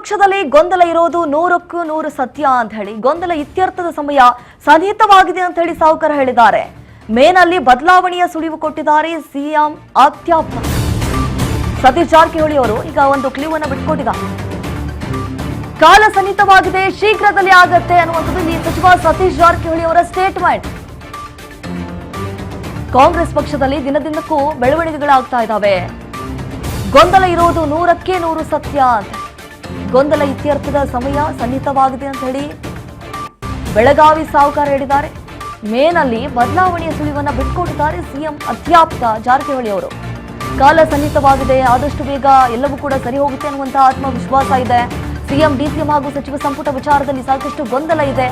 ಪಕ್ಷದಲ್ಲಿ ಗೊಂದಲ ಇರೋದು 100ಕ್ಕೂ 100 ಸತ್ಯ ಅಂತ ಹೇಳಿ ಗೊಂದಲ ಇತ್ಯರ್ಥದ ಸಮಯ ಸನ್ನಿಹಿತವಾಗಿದೆ ಅಂತ ಹೇಳಿ ಸಾಹುಕಾರ ಹೇಳಿದ್ದಾರೆ. ಮೇನಲ್ಲಿ ಬದಲಾವಣೆಯ ಸುಳಿವು ಕೊಟ್ಟಿದ್ದಾರೆ ಸಿಎಂ ಆಪ್ತ ಸತೀಶ್ ಜಾರಕಿಹೊಳಿ ಅವರು. ಈಗ ಒಂದು ಕ್ಲೂವನ್ನು ಬಿಟ್ಕೊಟ್ಟಿದ್ದಾರೆ. ಕಾಲ ಸನ್ನಿಹಿತವಾಗಿದೆ, ಶೀಘ್ರದಲ್ಲಿ ಆಗತ್ತೆ ಅನ್ನುವಂಥದ್ದು ಇಲ್ಲಿ ಸಚಿವ ಸತೀಶ್ ಜಾರಕಿಹೊಳಿ ಅವರ ಸ್ಟೇಟ್ಮೆಂಟ್. ಕಾಂಗ್ರೆಸ್ ಪಕ್ಷದಲ್ಲಿ ದಿನದಿನಕ್ಕೂ ಬೆಳವಣಿಗೆಗಳಾಗ್ತಾ ಇದ್ದಾವೆ. ಗೊಂದಲ ಇರೋದು 100ಕ್ಕೆ 100 ಸತ್ಯ ಅಂತ, ಗೊಂದಲ ಇತ್ಯರ್ಥದ ಸಮಯ ಸನ್ನಿಹಿತವಾಗಿದೆ ಅಂತ ಹೇಳಿ ಬೆಳಗಾವಿ ಸಾಹುಕಾರ ಹೇಳಿದ್ದಾರೆ. ಮೇನಲ್ಲಿ ಬದಲಾವಣೆಯ ಸುಳಿವನ್ನ ಬಿಟ್ಕೊಟ್ಟಿದ್ದಾರೆ ಸಿಎಂ ಅತ್ಯಾಪ್ತ ಜಾರಕಿಹೊಳಿ ಅವರು. ಕಾಲ ಸನ್ನಿಹಿತವಾಗಿದೆ, ಆದಷ್ಟು ಬೇಗ ಎಲ್ಲವೂ ಕೂಡ ಸರಿ ಹೋಗುತ್ತೆ ಅನ್ನುವಂತಹ ಆತ್ಮವಿಶ್ವಾಸ ಇದೆ. ಸಿಎಂ ಡಿಸಿಎಂ ಹಾಗೂ ಸಚಿವ ಸಂಪುಟ ವಿಚಾರದಲ್ಲಿ ಸಾಕಷ್ಟು ಗೊಂದಲ ಇದೆ.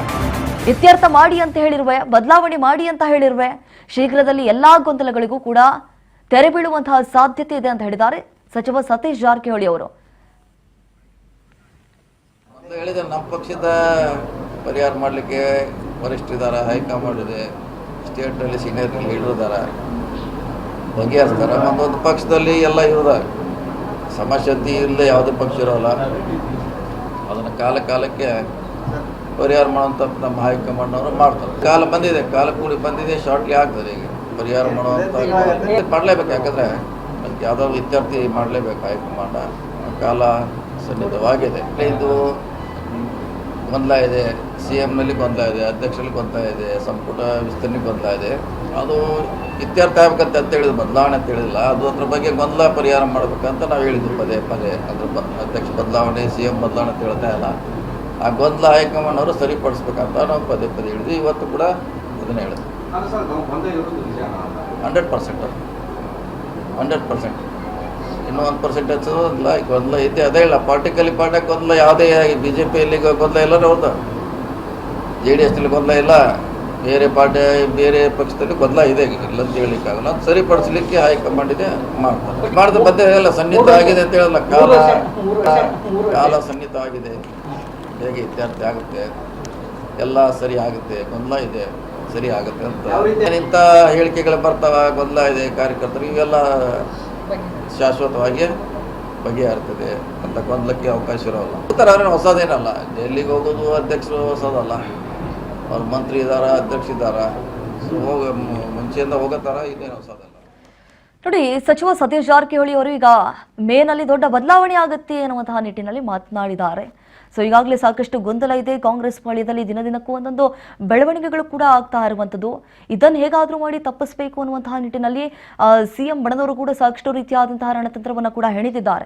ಇತ್ಯರ್ಥ ಮಾಡಿ ಅಂತ ಹೇಳಿರುವೆ, ಬದಲಾವಣೆ ಮಾಡಿ ಅಂತ ಹೇಳಿರುವೆ. ಶೀಘ್ರದಲ್ಲಿ ಎಲ್ಲಾ ಗೊಂದಲಗಳಿಗೂ ಕೂಡ ತೆರೆ ಬೀಳುವಂತಹ ಸಾಧ್ಯತೆ ಇದೆ ಅಂತ ಹೇಳಿದ್ದಾರೆ ಸಚಿವ ಸತೀಶ್ ಜಾರಕಿಹೊಳಿ ಅವರು. ಹೇಳಿದ್ರೆ ನಮ್ಮ ಪಕ್ಷದ ಪರಿಹಾರ ಮಾಡಲಿಕ್ಕೆ ವರಿಷ್ಠರಿದ್ದಾರೆ, ಹೈಕಮಾಂಡ್ ಇದೆ, ಸ್ಟೇಟ್ನಲ್ಲಿ ಸೀನಿಯರ್ ಲೀಡರ್ ಇದ್ದಾರೆ, ಬಗೆಹರಿಸ್ತಾರೆ. ಒಂದೊಂದು ಪಕ್ಷದಲ್ಲಿ ಎಲ್ಲ ಇರೋದಾರೆ, ಸಮಶಕ್ತಿ ಇಲ್ಲದೆ ಯಾವುದೇ ಪಕ್ಷ ಇರೋಲ್ಲ. ಅದನ್ನು ಕಾಲಕ್ಕೆ ಪರಿಹಾರ ಮಾಡುವಂಥ ನಮ್ಮ ಹೈಕಮಾಂಡ್ನವರು ಮಾಡ್ತಾರೆ. ಕಾಲ ಬಂದಿದೆ, ಕಾಲ ಕೂಡಿ ಬಂದಿದೆ, ಶಾರ್ಟ್ಲಿ ಆಗ್ತದೆ. ಈಗ ಪರಿಹಾರ ಮಾಡುವಂಥ ಮಾಡಲೇಬೇಕು, ಯಾಕಂದರೆ ಅದಕ್ಕೆ ಯಾವುದೋ ಇತ್ಯರ್ಥಿ ಮಾಡಲೇಬೇಕು ಹೈಕಮಾಂಡ. ಕಾಲ ಸನ್ನಿಹಿತವಾಗಿದೆ. ಇದು ಗೊಂದಲ ಇದೆ, ಸಿ ಎಂನಲ್ಲಿ ಗೊಂದಲ ಇದೆ, ಅಧ್ಯಕ್ಷರಲ್ಲಿ ಗೊಂದಲ ಇದೆ, ಸಂಪುಟ ವಿಸ್ತರಣೆ ಗೊಂದಲ ಇದೆ. ಅದು ಇತ್ಯರ್ಥ ಆಗ್ಬೇಕಂತ ಹೇಳಿದ್ರು, ಬದಲಾವಣೆ ಅಂತ ಹೇಳಿಲ್ಲ. ಅದು ಅದ್ರ ಬಗ್ಗೆ ಗೊಂದಲ ಪರಿಹಾರ ಮಾಡಬೇಕಂತ ನಾವು ಹೇಳಿದ್ವಿ ಪದೇ ಅದ್ರ ಅಧ್ಯಕ್ಷ ಬದಲಾವಣೆ, ಸಿ ಎಂ ಬದಲಾವಣೆ ಅಂತ ಹೇಳ್ತಾ ಇಲ್ಲ. ಆ ಗೊಂದಲ ಹೈಕಮಾಂಡ್ ಅವರು ಸರಿಪಡಿಸ್ಬೇಕಂತ ನಾವು ಪದೇ ಹೇಳಿದ್ವಿ. ಇವತ್ತು ಕೂಡ ಅದನ್ನೇ ಹೇಳಿದ್ವಿ. 100% ಇನ್ನೂ 1% ಹಚ್ಚೋದಿಲ್ಲ. ಗೊಂದಲ ಇದೆ, ಅದೇ ಇಲ್ಲ. ಪಾರ್ಟಿಕಲಿ ಪಾರ್ಟಿಗೆ ಗೊಂದಲ ಯಾವುದೇ BJPಯಲ್ಲಿ ಗೊಂದಲ ಇಲ್ಲ, ಅವ್ರದ್ದು JDSನಲ್ಲಿ ಗೊಂದಲ ಇಲ್ಲ, ಬೇರೆ ಪಾರ್ಟಿ ಬೇರೆ ಪಕ್ಷದಲ್ಲಿ ಗೊಂದಲ ಇದೆ, ಇಲ್ಲ ಅಂತ ಹೇಳಲಿಕ್ಕಾಗಲ್ಲ. ಅದು ಸರಿಪಡಿಸಲಿಕ್ಕೆ ಹೈಕಮಾಂಡ್ ಇದೆ, ಮಾಡಿದ ಬದ್ದೆ ಎಲ್ಲ ಸನ್ನಿಹಿತ ಆಗಿದೆ ಅಂತ ಹೇಳಲ್ಲ. ಕಾಲ ಸನ್ನಿಹಿತ ಆಗಿದೆ, ಹೇಗೆ ಇತ್ಯರ್ಥ ಆಗುತ್ತೆ, ಎಲ್ಲ ಸರಿ ಆಗುತ್ತೆ, ಗೊಂದಲ ಇದೆ, ಸರಿ ಆಗುತ್ತೆ ಅಂತ ಇಂಥ ಹೇಳಿಕೆಗಳು ಬರ್ತಾವ. ಗೊಂದಲ ಇದೆ ಕಾರ್ಯಕರ್ತರು, ಇವೆಲ್ಲ ಶಾಶ್ವತವಾಗಿ ಬಗೆಹರ್ತದೆ ಅಂತ ಗೊಂದಲಕ್ಕೆ ಅವಕಾಶ ಇರೋಲ್ಲ. ಉತ್ತರ ಅವ್ರೇನು ಹೊಸದೇನಲ್ಲ. ಡೆಲ್ಲಿಗೆ ಹೋಗೋದು ಅಧ್ಯಕ್ಷರು ಹೊಸದಲ್ಲ, ಅವ್ರ ಮಂತ್ರಿ ಇದ್ದಾರ, ಅಧ್ಯಕ್ಷ ಇದ್ದಾರ, ಮುಂಚೆಯಿಂದ ಹೋಗೋತಾರ, ಇದೇನು ಹೊಸದಲ್ಲ. ನೋಡಿ, ಸಚಿವ ಸತೀಶ್ ಜಾರಕಿಹೊಳಿ ಅವರು ಈಗ ಮೇನಲ್ಲಿ ದೊಡ್ಡ ಬದಲಾವಣೆ ಆಗುತ್ತೆ ಅನ್ನುವಂತಹ ನಿಟ್ಟಿನಲ್ಲಿ ಮಾತನಾಡಿದ್ದಾರೆ. ಸೊ ಈಗಾಗಲೇ ಸಾಕಷ್ಟು ಗೊಂದಲ ಇದೆ. ಕಾಂಗ್ರೆಸ್ ಪಾಳ್ಯದಲ್ಲಿ ದಿನದಿನಕ್ಕೂ ಒಂದೊಂದು ಬೆಳವಣಿಗೆಗಳು ಕೂಡ ಆಗ್ತಾ ಇರುವಂಥದ್ದು. ಇದನ್ನು ಹೇಗಾದರೂ ಮಾಡಿ ತಪ್ಪಿಸಬೇಕು ಅನ್ನುವಂತಹ ನಿಟ್ಟಿನಲ್ಲಿ ಸಿಎಂ ಬಣದವರು ಕೂಡ ಸಾಕಷ್ಟು ರೀತಿಯಾದಂತಹ ರಣತಂತ್ರವನ್ನು ಕೂಡ ಹೆಣೆದಿದ್ದಾರೆ.